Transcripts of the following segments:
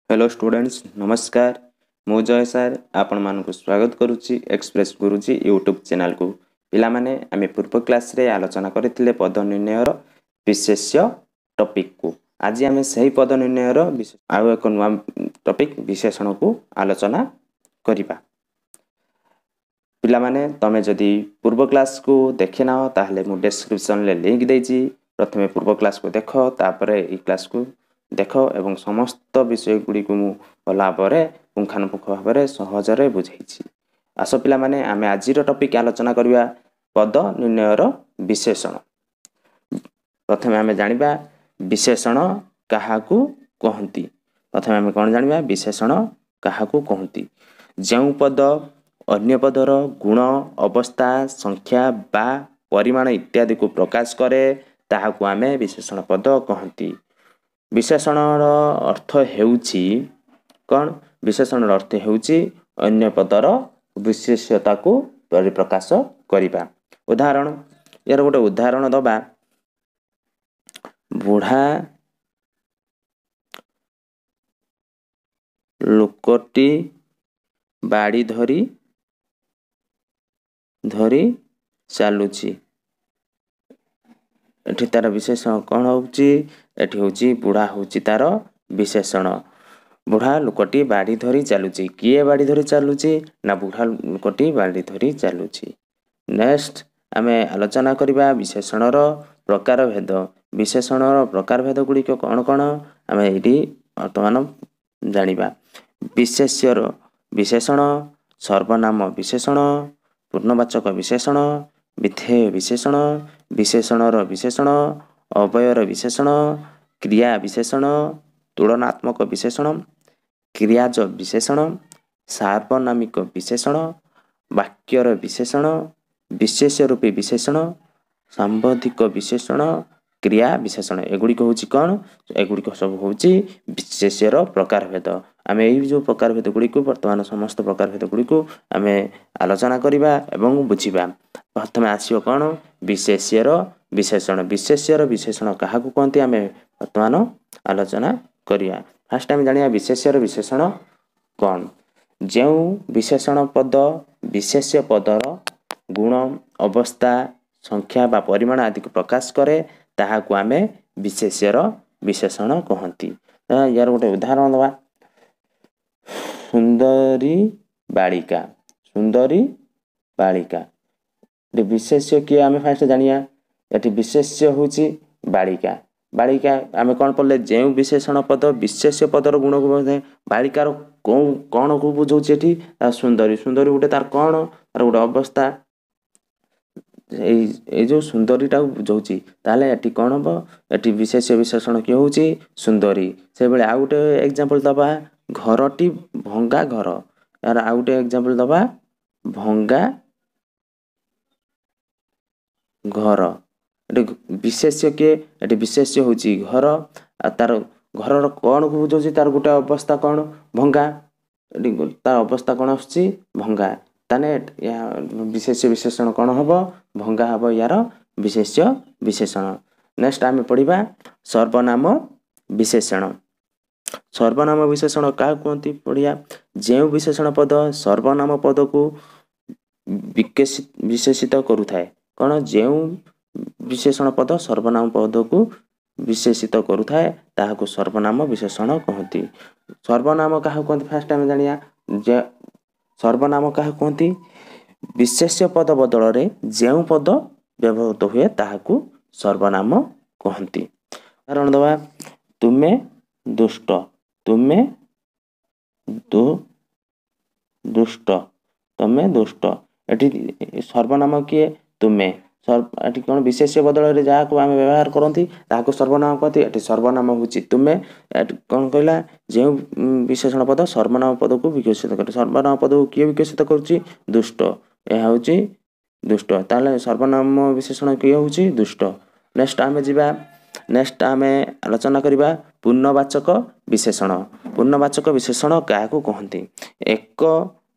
Hello students नमस्कार। मु जय सर आपण मानक स्वागत करुच्ची एक्सप्रेस गुरुजी यूट्यूब चैनल को। पिला माने आमे पूर्व क्लास रे आलोचना करथिले पद निर्णयर विशेष्य टॉपिक को। आज आमे सही पद निर्णयर आउ एक नवा टॉपिक विशेषण को आलोचना करिबा। पिला माने तमे जदी पूर्व क्लास को देखिना ताहले मु डिस्क्रिप्शन ले लिंक देछि। प्रथमे पूर्व क्लास को देखो तापरे ई क्लास को देख एवं समस्त विषय गुड़ी को भला भाव पुंखानुपुंख भाव सहजरे बुझाई। आस पिला माने आमे आजिर टॉपिक आलोचना करिया पद निर्णयर विशेषण। प्रथमे आमे जानिबा विशेषण काहाकू कहंती। प्रथमे आमे कोन जानिबा विशेषण काहाकू कहंती। जेउ पद अन्य पदर गुण अवस्था संख्या बा परिमाण इत्यादि को प्रकाश करे ताहाकू आमे विशेषण पद कहंती। विशेषण अर्थ हेउची कौन? विशेषण अर्थ हेउची अन्य पदर विशेषता को परिप्रकाश करिबा। उदाहरण यार गोटे उदाहरण दबा। बुढ़ा लोकटी बाड़ी धरी चालुची। एठी तार विशेषण कौन होउची? एठी होउची बुढ़ा होउची तार विशेषण। बुढ़ा लोकटी बाड़ी धरी चालुची। किए बाड़ी धरी चालुची? ना बुढ़ा लोकटी बाड़ी धरी चालुची। नेक्स्ट आमे आलोचना करिबा विशेषणर प्रकार भेद। विशेषणर प्रकार भेद गुडी को कौन कौन आमे एठी वर्तमान जानिबा। विशेष्यर विशेषण, सर्वनाम विशेषण, पूर्णवाचक विशेषण, विधेय विशेषण, विशेषणर विशेषण, अवयर विशेषण, क्रिया विशेषण, तुलनात्मक विशेषण, क्रियाज विशेषण, सार्वनामिक विशेषण, वाक्यर विशेषण, विशेष्य रूपी विशेषण, सांबंधिक विशेषण, क्रिया विशेषण। एगुड़ी होउची कौन? एगुड़ी सब होउची विशेष्यर प्रकार भेद। आमे एई जो प्रकार भेद गुडी को वर्तमान समस्त प्रकार भेद गुडी को आमे आलोचना करिबा एवं बुझिबा। प्रथमे आसीयो कौन? विशेष्यर विशेषण। विशेष्यर विशेषण काहाकू कहंती आमे वर्तमान आलोचना करिया। फर्स्ट टाइम जानिया विशेष्यर विशेषण कौन? जेउ विशेषण पद विशेष्य पदर गुण अवस्था संख्या बा परिमाण आदि को प्रकाश करे ताहाकू आमे विशेष्यर विशेषण कहंती। यार गोटे उदाहरण दवा। सुंदरी बालिका। सुंदरी बालिका विशेष्य किए आमे फर्स्ट जानिया। एठी विशेष्य होउची बालिका। बालिका आमे कौन पढ़ले? जेउ विशेषण पद विशेष्य पदर गुण को बुझाए। बालिकार कौन को बुझाउची एठी? सुंदरी। सुंदरी गोटे तार कौन? तार गोटे अवस्था। ए जो सुंदरीटा बुझाउची ताले एठी कौन हबो? एठी विशेष्य विशेषण कि होउची सुंदरी। से बेले आ गोटे एग्जांपल दबा। घरटी भंगा घर। यार आ गोटे एग्जांपल दबा। भंगा घर। एठी विशेष्य के एठी विशेष्य होउची घर। आ तार घरर कौन को बुझाउची? तार गोटे अवस्था कौन? भंगा। एठी तार अवस्था कौन आछी? भंगा। ताने या विशेष्य विशेषण कौन हबो? भंगा हबो यार विशेष्य विशेषण। नेक्स्ट आमे पढिबा सर्वनाम विशेषण। सर्वनाम विशेषण का कहंती पढिया। जेउ विशेषण पद सर्वनाम पद को विशेषित करूथाए। कौन? जेउ विशेषण पद सर्वनाम पद को विशेषित करूथाए ताहाकू सर्वनाम विशेषण कहंती। सर्वनाम काहा कहंती फर्स्ट टाइम जानिया। जे सर्वनाम काहा कहंती? विशेष्य पद बदल रे जेउ पद व्यवहृत हुए ताहाकू सर्वनाम कहंती। उदाहरण दवा। तुमे दुष्ट। तुमे दुष्ट। तमे दुष्ट। एठी सर्वनाम किए? तुमे। एठी कोन विशेष्य बदल रे जाहाकू आमे व्यवहार करंती ताहाकू सर्वनाम कहंती। एठी सर्वनाम होउची तुमे। एठी कोन कहला? जेउ विशेषण पद सर्वनाम पद को विकसित करे। सर्वनाम पद को किए विकसित करूची? दुष्ट। एहा होउची दुष्ट। ताले सर्वनाम विशेषण किए होउची? दुष्ट। नेक्स्ट आमे जिबा। नेक्स्ट आमे आलोचना करिबा पूर्णवाचक विशेषण। पूर्णवाचक विशेषण काहाकू कहंती? 1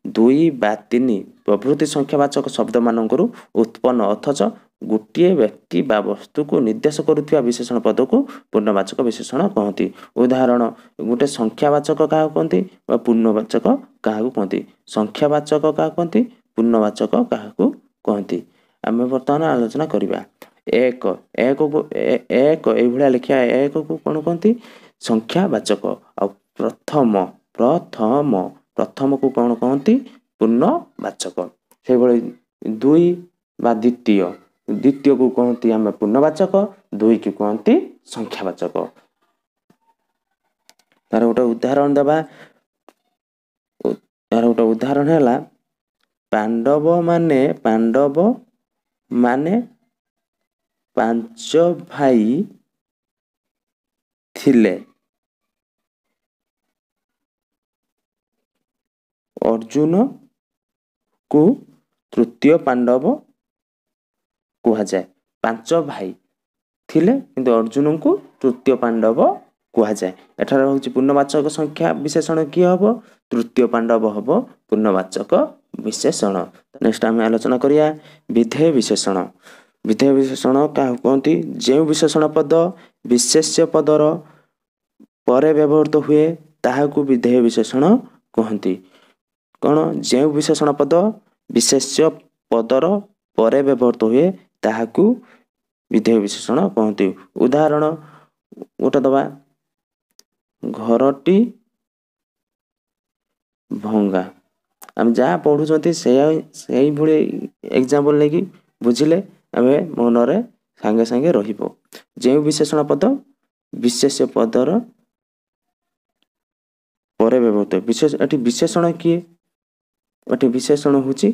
2 बा 3 प्रभृति संख्यावाचक शब्द मानकरू उत्पन्न अथच गोटे व्यक्ति बा वस्तु को निर्देश करुवा विशेषण पद को पूर्णवाचक विशेषण कहती। उदाहरण गोटे संख्यावाचक क्या कहते पूर्णवाचक क्या कहते संख्यावाचक क्या कहते पूर्णवाचक क्या कहते। आम बर्तमान आलोचना करवा एक एक को एक ये लिखा एक को कौन कहती संख्यावाचक आ प्रथम प्रथम प्रथम को कौन कहती पूर्णवाचक। से दुई बा द्वितीय द्वितीय को कहती आम पूर्णवाचक दुई को कहती संख्यावाचक। तार गोटे उदाहरण देवा तार गोटे उदाहरण है पांडव माने पांच भाई थिले अर्जुन को तृतीय पांडव कह जाए। पांच भाई थिले किंतु अर्जुन को तृतीय पांडव कह जाए। एठार हूँ पूर्णवाचक संख्या विशेषण किए हम तृतीय पांडव हम पूर्णवाचक विशेषण। नेक्स्ट आम आलोचना करिया विधेय विशेषण। विधेय विशेषण क्या कहती जो विशेषण पद विशेष्य पदर पर व्यवहृत हुए ताहाकू विधेय विशेषण कहती। कौन जो विशेषण पद विशेष्य पदर पर व्यवहृत हुए ताहाकू विधेय विशेषण कहती। उदाहरण गोटे दबा घरटी भंगा। आम जहाँ पढ़ुं से भाई एग्जाम्पल लेकिन बुझिले आम मनरे सांगे सांगे रहिबो। जो विशेषण पद विशेष्य पदर पर व्यवहृत विशेष एटी विशेषण किए एटी विशेषण होची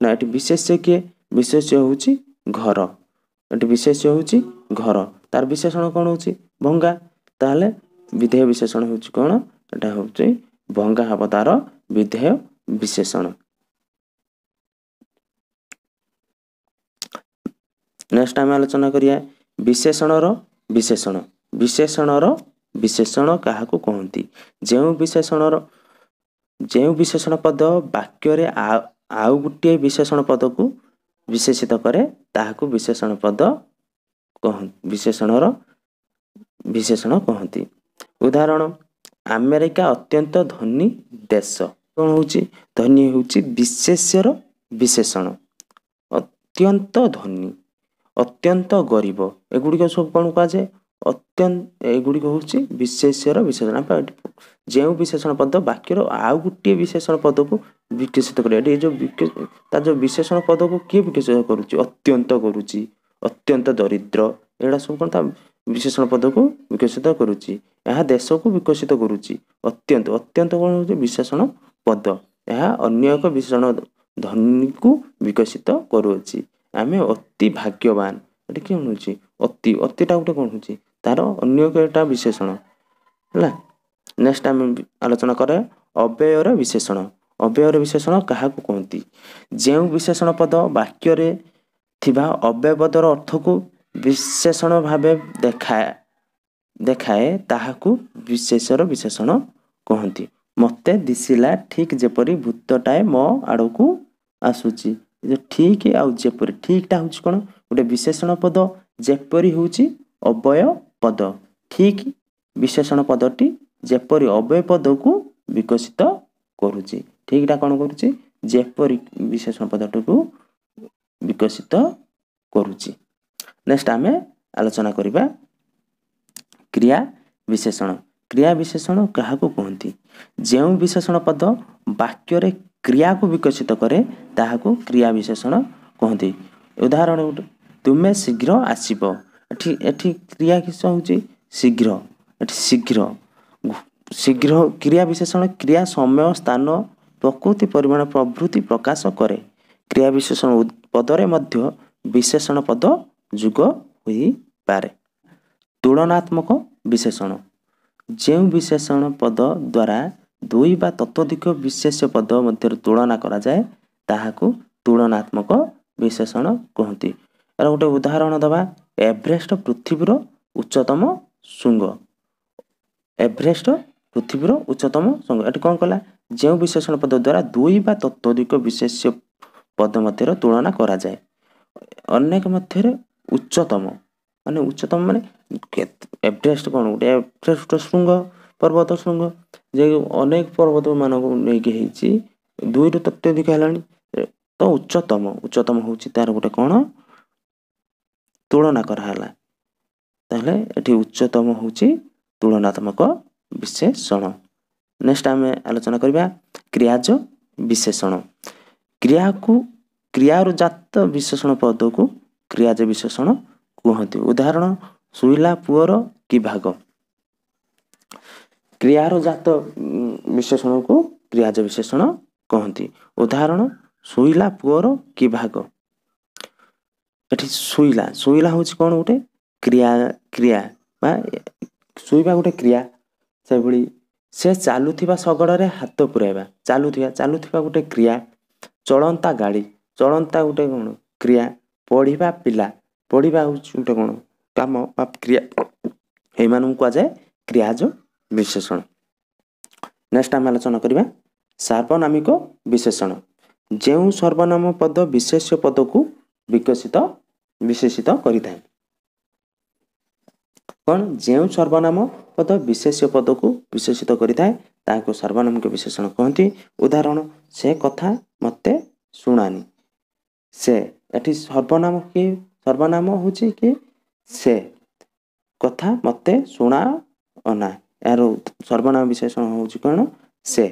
ना एटी विशेष्य किए विशेष्य होची घर एटी विशेष्य होची घर तार विशेषण कौन होची भंगा। ताहले विधेय विशेषण होची कौन एटा होची भंगा हब तार विधेय विशेषण। नेक्स्ट आम आलोचना करिया विशेषणर विशेषण। विशेषणर विशेषण क्या कहती जो विशेषण पद वाक्य आउ गोटे विशेषण पद को विशेषित करे ताहाकू विशेषण पद विशेषणर विशेषण कहती। उदाहरण अमेरिका अत्यंत धनी देश कौन होची धनी होची विशेष्यर विशेषण। अत्यंत धनी अत्यंत गरीब एगुड़िक सब कौन कह जाए अत्यंत एगुड़िक हूँ विशेष्यर विशेषण। जो विशेषण पद वाक्यर आउ गोटे विशेषण पद को विकसित कर जो विशेषण पद को किए विकसित करुच्ची अत्यंत करुच्ची अत्यंत दरिद्र एड़ा सब कौन विशेषण पद को विकसित करुच्ची यह देश को विकसित करुच्ची। अत्यंत अत्यंत कौन हो विशेषण पद यह अन्य एक विशेषण धनी को विकसित करुच्ची। आम अति भाग्यवान ये कौन हो अति अतिटा गोटे कौन हो तार अन्य एक विशेषण है। नेक्स्ट आम आलोचना करे अव्ययर विशेषण। अव्ययर विशेषण क्या कहती जो विशेषण पद वाक्य थिबा अव्यय पदर अर्थ को विशेषण भाव देखाए ताहाकू विशेषर विशेषण कहती। मते दिसिला ठीक जेपरी भूतटाए मो आड़ को आसुची जो ठीक आउ जेपरी ठीकटा हूँ कौन गोटे विशेषण पद जेपरी हूँ अव्यय पद ठीक विशेषण पदटी जेपरी अव्यय पद को विकसित करुच्ची ठीकटा कौन करुच्ची जेपरी विशेषण पदटी को विकसित करुच्ची। नेक्स्ट आम आलोचना करिबा क्रिया विशेषण। क्रिया विशेषण क्या कहती जो विशेषण पद वाक्य क्रिया को विकसित करे ताहाकू क्रिया विशेषण कहती। उदाहरण तुमे शीघ्र आसिब एठी क्रिया किस होची शीघ्र एठी शीघ्र शीघ्र क्रिया विशेषण क्रिया समय स्थान प्रकृति परिमाण प्रभृति प्रकाश करे। क्रिया विशेषण पदरे मध्य विशेषण पद जुग हुई पारे। तुलनात्मक विशेषण जो विशेषण पद द्वारा दुई बा ततोधिक विशेष्य पद मध्य तुलना करा जाए ताहाकू तुलनात्मक विशेषण कहती। यार गोटे उदाहरण दबा एवरेस्ट पृथ्वीर उच्चतम शृंग। एवरेस्ट पृथ्वीर उच्चतम शृंग एटी कौन कला जो विशेषण पद द्वारा दुई बा ततोधिक विशेष्य पद मध्य तुलना करा जाए। अनेक मध्य उच्चतम माने उच्चतम माने एवरेस्ट कौन गोटे एवरेस्ट श्रृंग पर्वत श्रृंग जे अनेक पर्वत मानक नहीं दुई रु तत्यधिक है तो उच्चतम उच्चतम हूँ तार गोटे कौन तुलना कराला ताहले एठी उच्चतम हूँ तुलनात्मक विशेषण। नेक्स्ट आम आलोचना करबा क्रियाज विशेषण। क्रिया को क्रियार जात विशेषण पद को क्रियाज विशेषण कहते। उदाहरण शुइला पुअर कि भाग। क्रियार जात विशेषण को क्रियाज विशेषण कहती। उदाहरण शुइला पुअर कि भाग। एठी शुइला शुइला हूँ कौन गोटे क्रिया क्रिया शुइबा गोटे क्रिया से भली से चालुथिबा शगड़े हाथ पुराइबा चालुथिबा गोटे क्रिया। चलंता गाड़ी चलंता गोटे कौन क्रिया। पढ़िबा पिला पढ़िबा हूँ गोटे कौन काम क्रिया एमान को जाए क्रियाज विशेषण। नेक्स्ट आम आलोचना करबा सार्वनामिक विशेषण। जेउ सर्वनाम पद विशेष्य पद को विशेषित करिଥାଏ। कौन जेउ सर्वनाम पद विशेष्य पद को विशेषित करिଥାଏ ताको सर्वनामिक विशेषण कहती। उदाहरण से कथा मते शुणानी। से एठी सर्वनाम होची कि से कथा मते शुणा अना यार सर्वनाम विशेषण होची कौन से।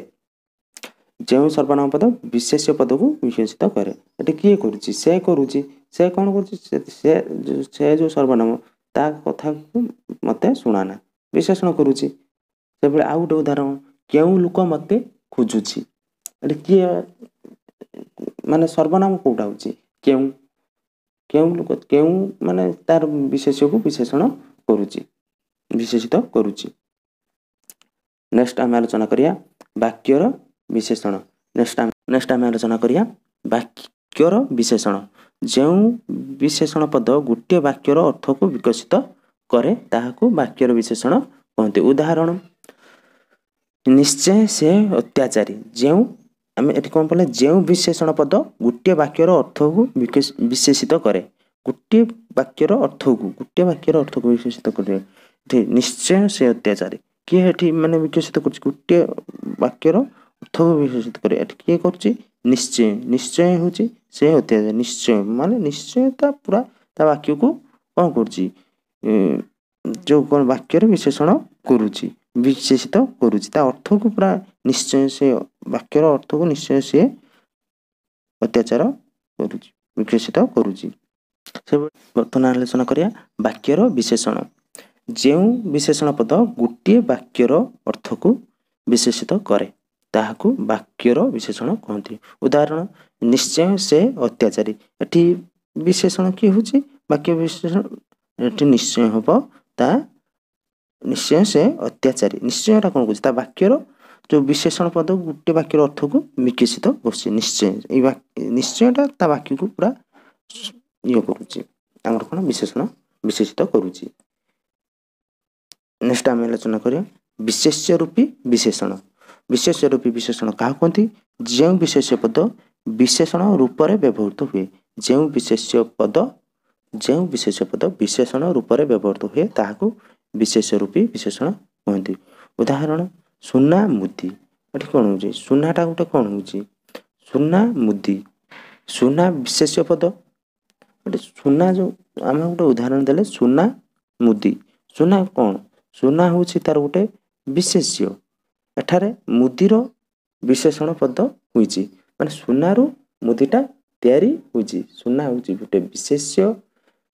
जेउ सर्वनाम पद विशेष्य पद को विशेषित करे एटी किए करूची से करूची से कौन करूची से जो सर्वनाम ता कथा को मते शुणाना विशेषण करूची। से बेले आ गोटे उदाहरण केउ लोक मते खोजुची एटी किए माने सर्वनाम कोटा होची केउ केउ लोक केउ माने तार विशेष्य को विशेषण करूची विशेषित करूची। नेक्स्ट आम आलोचना करिया वाक्यर विशेषण। नेक्स्ट आम आलोचना करिया वाक्यर विशेषण। जेउ विशेषण पद गोटे वाक्यर अर्थ को विकसित करे ताहाको वाक्यर विशेषण कहते। उदाहरण निश्चय से अत्याचारी। जेउ आम एटी कौन पड़े जेउ विशेषण पद गोटे वाक्यर अर्थ को विशेषित करे गोटे वाक्यर अर्थ को विशेषित करे निश्चय से अत्याचारी किए एठी माने विकसित कर गोटे वाक्यर अर्थ को विशेषित करे एठी किए करछि निश्चय निश्चय होछि से अत्याचारी निश्चय माने निश्चयता पूरा ता वाक्य को कौन करछि जो कौन वाक्यर विशेषण करूछि विशेषित करूछि ता अर्थ को पूरा निश्चय से वाक्यर अर्थ को निश्चय से अत्याचार करूछि विकसित करूछि। से वर्तमान आलोचना करिया वाक्यर विशेषण। जेउ विशेषण पद गोटे वाक्यर अर्थ को विशेषित करे ताहाको वाक्यर विशेषण कहते। उदाहरण निश्चय से अत्याचारी एठी विशेषण कि होछि वाक्य विशेषण एठी निश्चय हबो ता निश्चय से अत्याचारी निश्चयटा कौन कहछि ता वाक्यर जो विशेषण पद गोटे वाक्यर अर्थ को विकसित करछि निश्चय निश्चयटा ता वाक्य को पूरा ये करूछि आमर कोन विशेषण विशेषित करूछि। नेक्स्ट आम आलोचना करिया विशेष्य रूपी विशेषण। विशेष्य रूपी विशेषण क्या कहती जो विशेष्य पद विशेषण रूप में व्यवहृत हुए जो विशेष्य पद विशेषण रूप में व्यवहृत हुए ताहाको विशेष्य रूपी विशेषण कहती। उदाहरण सुना मुदी एठी कौन होछि सुनाटा गोटे कौन होछि सुना मुदी सुना विशेष्य पद गोटे सुना जो आम गोटे उदाहरण देले सुना मुदी सुना कौन सुना होछि तार गोटे विशेष्य एठारे मुदीर विशेषण पद होइछि माने सुनारू मुदीटा तयारी होइछि सुना होछि गोटे विशेष्य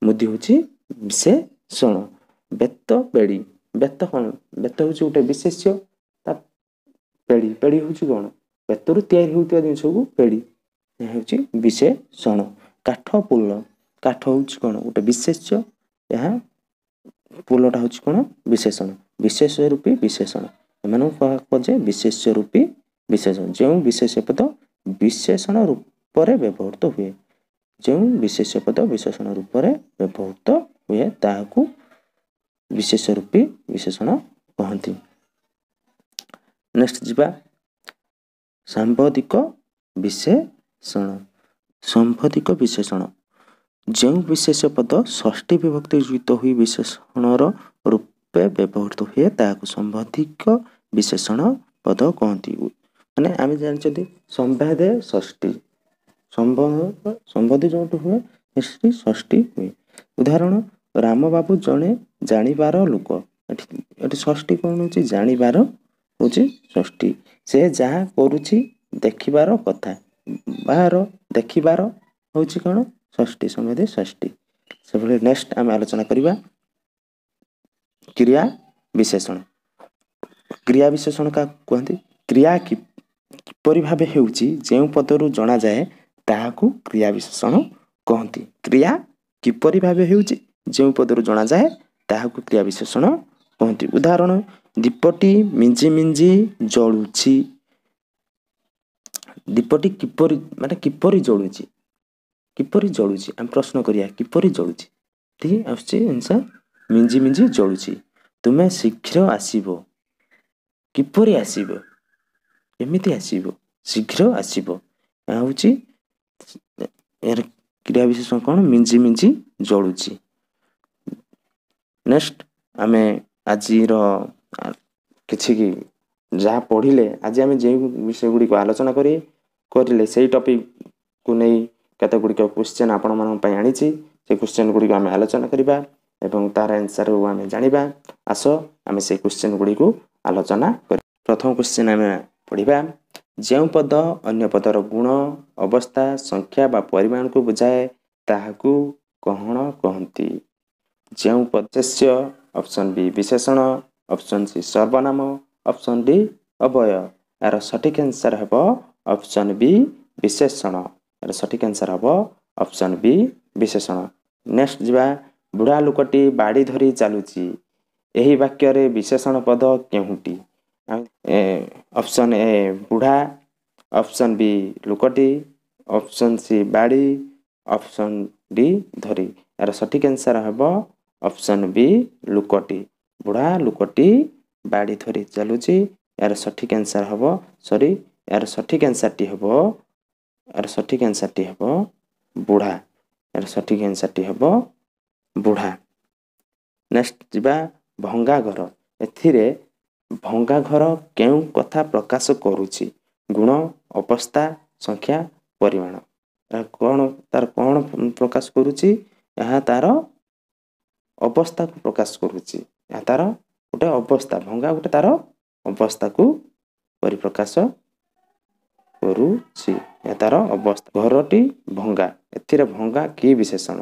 मुदी होछि विशेषण। बेत बेड़ी बेत कौन बेत होछि गोटे विशेष्य ता पेड़ी पेड़ी होछि कौन बेतरू तयारी होउतिबा जिंस को पेड़ी यह होछि विशेषण। काठ पुल काठ होछि कौन गोटे विशेष्य यह पुलटा होछि कौन विशेषण विशेष्य रूपी विशेषण एमानन कहे विशेष्य रूपी विशेषण। जो विशेष्य पद विशेषण रूप में व्यवहृत हुए जो विशेष्य पद विशेषण रूप में व्यवहृत हुए ताहाको विशेष्य रूपी विशेषण कहती। नेक्स्ट जीवा सांबोधिक विशेषण। ସମ୍ବନ୍ଧିକ ବିଶେଷଣ ଯେଉଁ ବିଶେଷ ପଦ ଷଷ୍ଠୀ ବିଭକ୍ତି ଯୁକ୍ତ ହୋଇ ବିଶେଷଣର ରୂପେ ବ୍ୟବହୃତ ହୁଏ ତାହାକୁ ସମ୍ବନ୍ଧିକ ବିଶେଷଣ ପଦ କହନ୍ତି। ମାନେ ଆମେ ଜାଣିଛନ୍ତି ସମ୍ବାଦେ ଷଷ୍ଠୀ, ସମ୍ବନ୍ଧି ଯେଉଁଠି ହୁଏ ସେଠି ଷଷ୍ଠୀ ହୁଏ। ଉଦାହରଣ ରାମବାବୁ ଜଣେ ଜାଣିବାର ଲୋକ, ଏଠି ଷଷ୍ଠୀ କ'ଣ ହେଉଛି? ଜାଣିବାର ହେଉଛି ଷଷ୍ଠୀ। ସେ ଯାହା କରୁଛି ଦେଖିବାର କଥା, ବାହାର ଦେଖିବାର ହେଉଛି କ'ଣ? ଷଷ୍ଠୀ, ସମ୍ବନ୍ଧି ଷଷ୍ଠୀ। ସେଭଳି ନେକ୍ସଟ ଆମେ ଆଲୋଚନା କରିବା କ୍ରିୟା ବିଶେଷଣ। କ୍ରିୟା ବିଶେଷଣ କାହାକୁ କୁହନ୍ତି? କ୍ରିୟା କିପରି ଭାବେ ହେଉଛି ଯେଉଁ ପଦରୁ ଜଣାଯାଏ ତାହାକୁ କ୍ରିୟା ବିଶେଷଣ କହନ୍ତି। କ୍ରିୟା କିପରି ଭାବେ ହେଉଛି ଯେଉଁ ପଦରୁ ଜଣାଯାଏ ତାହାକୁ କ୍ରିୟା ବିଶେଷଣ କହନ୍ତି। ଉଦାହରଣ ଦୀପଟି ମିଞ୍ଜି ମିଞ୍ଜି ଜଳୁଛି। ଦୀପଟି କିପରି ମାନେ କିପରି ଜଳୁଛି? କିପରି ଜଳୁଛି ଆମେ ପ୍ରଶ୍ନ କରିବା କିପରି ଜଳୁଛି? ଏଠି ଆସୁଛି ଆନ୍ସର ମିଞ୍ଜି ମିଞ୍ଜି ଜଳୁଛି। ତୁମେ ଶୀଘ୍ର ଆସିବ। କିପରି ଆସିବ? କେମିତି ଆସିବ? ଶୀଘ୍ର ଆସିବ। ଏହା ହେଉଛି ଏହାର କ୍ରିୟା ବିଶେଷଣ କ'ଣ? ମିଞ୍ଜି ମିଞ୍ଜି ଜଳୁଛି। ନେକ୍ସଟ ଆମେ ଆଜିର କିଛି ଯାହା ପଢ଼ିଲେ, ଆଜି ଆମେ ଯେଉଁ ବିଷୟ ଗୁଡ଼ିକ ଆଲୋଚନା କରିଲେ ସେଇ ଟପିକକୁ ନେଇ କେତେ ଗୁଡ଼ିକ କ୍ୱେଶ୍ଚନ୍ ଆପଣମାନଙ୍କ ପାଇଁ ଆଣିଛି। ସେ କ୍ୱେଶ୍ଚନ୍ ଗୁଡ଼ିକୁ ଆମେ ଆଲୋଚନା କରିବା ଏବଂ ତାର ଆନ୍ସରକୁ ଆମେ ଜାଣିବା। ଆସ ଆମେ ସେଇ କ୍ୱେଶ୍ଚନ୍ ଗୁଡ଼ିକୁ ଆଲୋଚନା କରିବା। ପ୍ରଥମ କ୍ୱେଶ୍ଚନ୍ ଆମେ ପଢ଼ିବା। ଯେଉଁ ପଦ ଅନ୍ୟ ପଦର ଗୁଣ, ଅବସ୍ଥା, ସଂଖ୍ୟା ବା ପରିମାଣକୁ ବୁଝାଏ ତାହାକୁ କଣ କହନ୍ତି? ଯେଉଁ ବିଶେଷ୍ୟ, ଅପସନ୍ ବି ବିଶେଷଣ, ଅପସନ୍ ସି ସର୍ବନାମ, ଅପସନ୍ ଡି ଅବୟ। ଏହାର ସଠିକ୍ ଆନ୍ସର ହେବ ଅପସନ୍ ବି ବିଶେଷଣ। ଏହାର ସଠିକ୍ ଆନ୍ସର ହେବ ଅପସନ୍ ବି ବିଶେଷଣ। ନେକ୍ସଟ ଯିବା ବୁଢ଼ା ଲୋକଟି ବାଡ଼ି ଧରି ଚାଲୁଛି। ଏହି ବାକ୍ୟରେ ବିଶେଷଣ ପଦ କେଉଁଟି? ଅପସନ୍ ଏ ବୁଢ଼ା, ଅପସନ୍ ବି ଲୋକଟି, ଅପସନ୍ ସି ବାଡ଼ି, ଅପସନ୍ ଡି ଧରି। ଏହାର ସଠିକ୍ ଆନ୍ସର ହେବ ଅପସନ୍ ବି ଲୋକଟି। ବୁଢ଼ା ଲୋକଟି ବାଡ଼ି ଧରି ଚାଲୁଛି। ଏହାର ସଠିକ୍ ଆନ୍ସର ହେବ ଏହାର ସଠିକ୍ ଆନ୍ସରଟି ହେବ ବୁଢ଼ା। ଏହାର ସଠିକ୍ ଆନ୍ସରଟି ହେବ ବୁଢ଼ା। ନେକ୍ସଟ ଯିବା ଭଙ୍ଗା ଘର। ଏଥିରେ ଭଙ୍ଗା ଘର କେଉଁ କଥା ପ୍ରକାଶ କରୁଛି? ଗୁଣ, ଅବସ୍ଥା, ସଂଖ୍ୟା, ପରିମାଣ। ତାର କ'ଣ ପ୍ରକାଶ କରୁଛି? ଏହା ତାର ଅବସ୍ଥାକୁ ପ୍ରକାଶ କରୁଛି। ଏହା ତାର ଗୋଟେ ଅବସ୍ଥା, ଭଙ୍ଗା ଗୋଟେ ତାର ଅବସ୍ଥାକୁ ପରିପ୍ରକାଶ କରୁଛି। ଏହା ତାର ଅବସ୍ଥା। ଘରଟି ଭଙ୍ଗା। ଏଥିରେ ଭଙ୍ଗା କି ବିଶେଷଣ?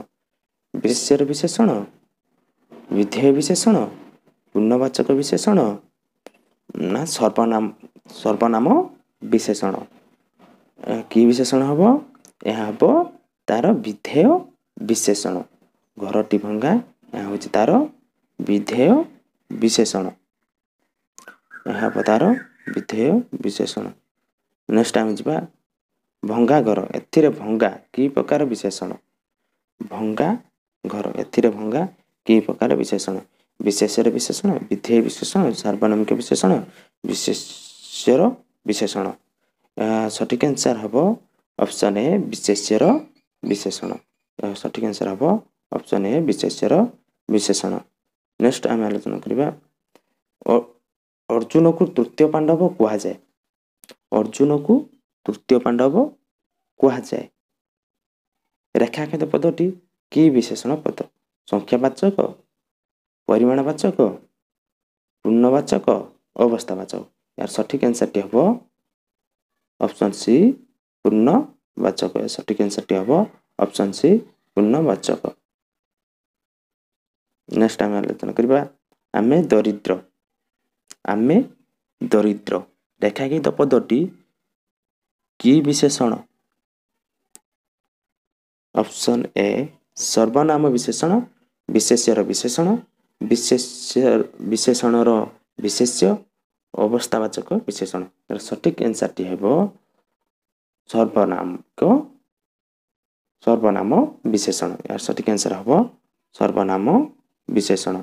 ବିଶେଷ୍ୟର ବିଶେଷଣ, ବିଧେୟ ବିଶେଷଣ, ପୂର୍ଣ୍ଣବାଚକ ବିଶେଷଣ ନା ସର୍ବନାମ ବିଶେଷଣ? କି ବିଶେଷଣ ହେବ? ଏହା ହେବ ତାର ବିଧେୟ ବିଶେଷଣ। ଘରଟି ଭଙ୍ଗା, ଏହା ହେଉଛି ତାର ବିଧେୟ ବିଶେଷଣ। ଏହା ହେବ ତାର ବିଧେୟ ବିଶେଷଣ। ନେକ୍ସଟ ଆମେ ଯିବା ଭଙ୍ଗା ଘର। ଏଥିରେ ଭଙ୍ଗା କି ପ୍ରକାର ବିଶେଷଣ? ଭଙ୍ଗା ଘର। ଏଥିରେ ଭଙ୍ଗା କି ପ୍ରକାର ବିଶେଷଣ? ବିଶେଷ୍ୟର ବିଶେଷଣ, ବିଧେୟ ବିଶେଷଣ, ସାର୍ବନାମିକ ବିଶେଷଣ, ବିଶେଷ୍ୟର ବିଶେଷଣ। ଏହା ସଠିକ୍ ଆନ୍ସର ହେବ ଅପସନ୍ ଏ ବିଶେଷ୍ୟର ବିଶେଷଣ। ଏହା ସଠିକ୍ ଆନ୍ସର ହେବ ଅପସନ୍ ଏ ବିଶେଷ୍ୟର ବିଶେଷଣ। ନେକ୍ସଟ ଆମେ ଆଲୋଚନା କରିବା ଅର୍ଜୁନକୁ ତୃତୀୟ ପାଣ୍ଡବ କୁହାଯାଏ। ଅର୍ଜୁନକୁ ତୃତୀୟ ପାଣ୍ଡବ କୁହାଯାଏ। ରେଖାଙ୍କିତ ପଦଟି କି ବିଶେଷଣ ପଦ? ସଂଖ୍ୟାବାଚକ, ପରିମାଣବାଚକ, ପୂର୍ଣ୍ଣବାଚକ, ଅବସ୍ଥାବାଚକ। ଏହାର ସଠିକ୍ ଆନ୍ସରଟି ହେବ ଅପସନ୍ ସି ପୂର୍ଣ୍ଣବାଚକ। ଏହାର ସଠିକ୍ ଆନ୍ସରଟି ହେବ ଅପସନ୍ ସି ପୂର୍ଣ୍ଣବାଚକ। ନେକ୍ସଟ ଆମେ ଆଲୋଚନା କରିବା ଆମେ ଦରିଦ୍ର। ଆମେ ଦରିଦ୍ର ରେଖାଙ୍କିତ ପଦଟି କି ବିଶେଷଣ? ଅପସନ୍ ଏ ସର୍ବନାମ ବିଶେଷଣ, ବିଶେଷ୍ୟର ବିଶେଷଣ, ବିଶେଷଣର ବିଶେଷ୍ୟ, ଅବସ୍ଥାବାଚକ ବିଶେଷଣ। ଏହାର ସଠିକ୍ ଆନ୍ସରଟି ହେବ ସର୍ବନାମ ବିଶେଷଣ। ଏହାର ସଠିକ୍ ଆନ୍ସର ହେବ ସର୍ବନାମ ବିଶେଷଣ।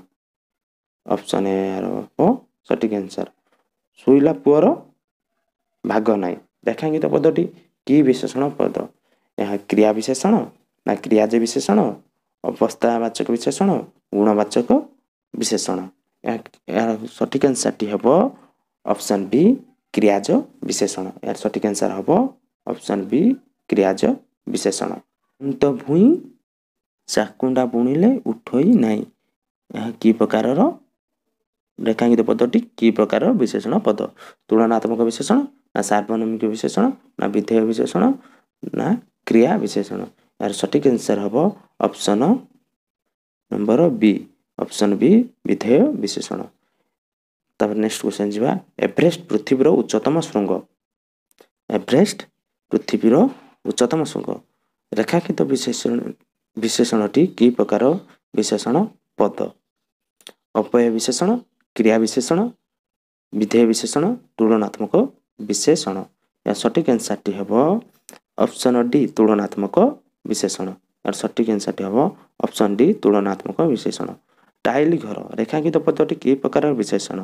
ଅପସନ୍ ଏ ହେବ ସଠିକ୍ ଆନ୍ସର। ଶୋଇଲା ପୁଅର ଭାଗ ନାହିଁ। ରେଖାଙ୍କିତ ପଦଟି କି ବିଶେଷଣ ପଦ? ଏହା କ୍ରିୟା ବିଶେଷଣ ନା କ୍ରିୟାଜ ବିଶେଷଣ, ଅବସ୍ଥାବାଚକ ବିଶେଷଣ, ଗୁଣବାଚକ ବିଶେଷଣ। ଏହାର ସଠିକ୍ ଆନ୍ସରଟି ହେବ ଅପସନ୍ ବି କ୍ରିୟାଜ ବିଶେଷଣ। ଏହାର ସଠିକ୍ ଆନ୍ସର ହେବ ଅପସନ୍ ବି କ୍ରିୟାଜ ବିଶେଷଣ। ତ ଭୂଇଁ ଚାକୁଣ୍ଡା ବୁଣିଲେ ଉଠୋଇ ନାହିଁ। ଏହା କି ପ୍ରକାରର ରେଖାଙ୍କିତ ପଦଟି କି ପ୍ରକାର ବିଶେଷଣ ପଦ? ତୁଳନାତ୍ମକ ବିଶେଷଣ ନା ସାର୍ବନିକ ବିଶେଷଣ ନା ବିଧେୟ ବିଶେଷଣ ନା କ୍ରିୟା ବିଶେଷଣ। ଏହାର ସଠିକ୍ ଆନ୍ସର ହେବ ଅପସନ୍ ନମ୍ବର ବି, ଅପସନ୍ ବି ବିଧେୟ ବିଶେଷଣ। ତାପରେ ନେକ୍ସଟ କ୍ୱେଶ୍ଚନ୍ ଯିବା। ଏଭରେଷ୍ଟ ପୃଥିବୀର ଉଚ୍ଚତମ ଶୃଙ୍ଗ। ଏଭରେଷ୍ଟ ପୃଥିବୀର ଉଚ୍ଚତମ ଶୃଙ୍ଗ। ରେଖାଙ୍କିତ ବିଶେଷଣଟି କି ପ୍ରକାର ବିଶେଷଣ ପଦ? ଅପୟ ବିଶେଷଣ, କ୍ରିୟା ବିଶେଷଣ, ବିଧେୟ ବିଶେଷଣ, ତୁଳନାତ୍ମକ ବିଶେଷଣ। ଏହା ସଠିକ୍ ଆନ୍ସରଟି ହେବ ଅପସନ୍ ଡି ତୁଳନାତ୍ମକ ବିଶେଷଣ। ଏହାର ସଠିକ୍ ଆନ୍ସରଟି ହେବ ଅପସନ୍ ଡି ତୁଳନାତ୍ମକ ବିଶେଷଣ। ଟାଇଲି ଘର ରେଖାଙ୍କିତ ପଦଟି କି ପ୍ରକାର ବିଶେଷଣ?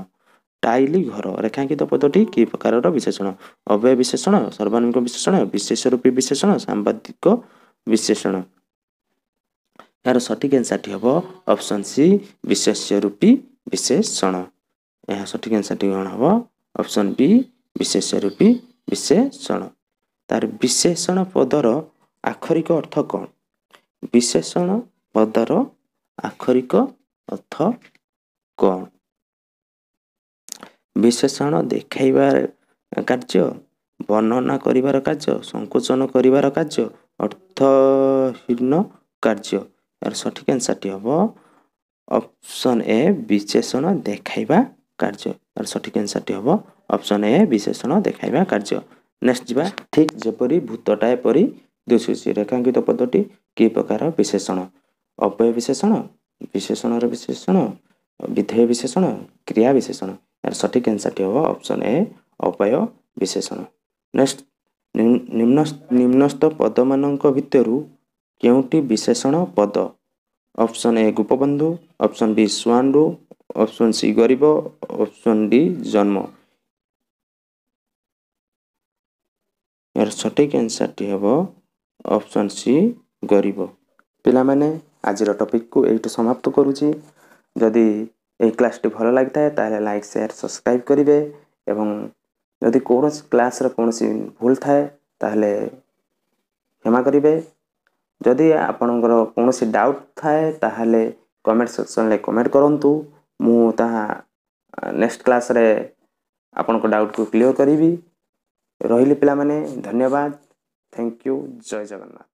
ଟାଇଲି ଘର ରେଖାଙ୍କିତ ପଦଟି କି ପ୍ରକାରର ବିଶେଷଣ? ଅବ୍ୟୟ ବିଶେଷଣ, ସର୍ବନାମିକ ବିଶେଷଣ, ବିଶେଷ ରୂପୀ ବିଶେଷଣ, ସାମ୍ବାଦିକ ବିଶେଷଣ। ଏହାର ସଠିକ୍ ଆନ୍ସରଟି ହେବ ଅପସନ୍ ସି ବିଶେଷ୍ୟ ରୂପୀ ବିଶେଷଣ। ଏହା ସଠିକ୍ ଆନ୍ସରଟି କ'ଣ ହେବ ଅପସନ୍ ବି ବିଶେଷ୍ୟ ରୂପୀ ବିଶେଷଣ। ତାର ବିଶେଷଣ ପଦର ଆକ୍ଷରିକ ଅର୍ଥ କ'ଣ? ବିଶେଷଣ ପଦର ଆକ୍ଷରିକ ଅର୍ଥ କ'ଣ? ବିଶେଷଣ ଦେଖାଇବା କାର୍ଯ୍ୟ, ବର୍ଣ୍ଣନା କରିବାର କାର୍ଯ୍ୟ, ସଂକୋଚନ କରିବାର କାର୍ଯ୍ୟ, ଅର୍ଥହୀନ କାର୍ଯ୍ୟ। ଏହାର ସଠିକ୍ ଆନ୍ସରଟି ହେବ ଅପସନ୍ ଏ ବିଶେଷଣ ଦେଖାଇବା କାର୍ଯ୍ୟ। ଏହାର ସଠିକ୍ ଆନ୍ସରଟି ହେବ ଅପସନ୍ ଏ ବିଶେଷଣ ଦେଖାଇବା କାର୍ଯ୍ୟ। ନେକ୍ସଟ ଯିବା। ଠିକ୍ ଯେପରି ଭୂତଟାଏ ପରି ଦିଶୁଛି। ରେଖାଙ୍କିତ ପଦଟି କି ପ୍ରକାର ବିଶେଷଣ? ଅବ୍ୟୟ ବିଶେଷଣ, ବିଶେଷଣର ବିଶେଷଣ, ବିଧେୟ ବିଶେଷଣ, କ୍ରିୟା ବିଶେଷଣ। ଏହାର ସଠିକ୍ ଆନ୍ସରଟି ହେବ ଅପସନ୍ ଏ ଅବ୍ୟୟ ବିଶେଷଣ। ନେକ୍ସଟ ନିମ୍ନସ୍ଥ ପଦମାନଙ୍କ ଭିତରୁ କେଉଁଟି ବିଶେଷଣ ପଦ? Option A Gopabandhu, option B ସୁଆଣ୍ଡୁ, ଅପସନ୍ ସି ଗରିବ, ଅପସନ୍ ଡି ଜନ୍ମ। ଏହାର ସଠିକ୍ ଆନ୍ସରଟି ହେବ ଅପସନ୍ ସି ଗରିବ। ପିଲାମାନେ ଆଜିର ଟପିକକୁ ଏଇଠି ସମାପ୍ତ କରୁଛି। ଯଦି ଏହି କ୍ଲାସ୍ଟି ଭଲ ଲାଗିଥାଏ ତାହେଲେ ଲାଇକ୍ ସେୟାର ସବସ୍କ୍ରାଇବ୍ କରିବେ ଏବଂ ଯଦି କୌଣସି କ୍ଲାସ୍ର କୌଣସି ଭୁଲ ଥାଏ ତାହେଲେ କ୍ଷମା କରିବେ। ଯଦି ଆପଣଙ୍କର କୌଣସି ଡାଉଟ୍ ଥାଏ ତାହେଲେ କମେଣ୍ଟ ସେକ୍ସନରେ କମେଣ୍ଟ କରନ୍ତୁ। ମୁଁ ତାହା ନେକ୍ସଟ କ୍ଲାସ୍ରେ ଆପଣଙ୍କ ଡାଉଟ୍କୁ କ୍ଲିୟର କରିବି। ରହିଲି ପିଲାମାନେ, ଧନ୍ୟବାଦ। Thank you. ଜୟ ଜଗନ୍ନାଥ।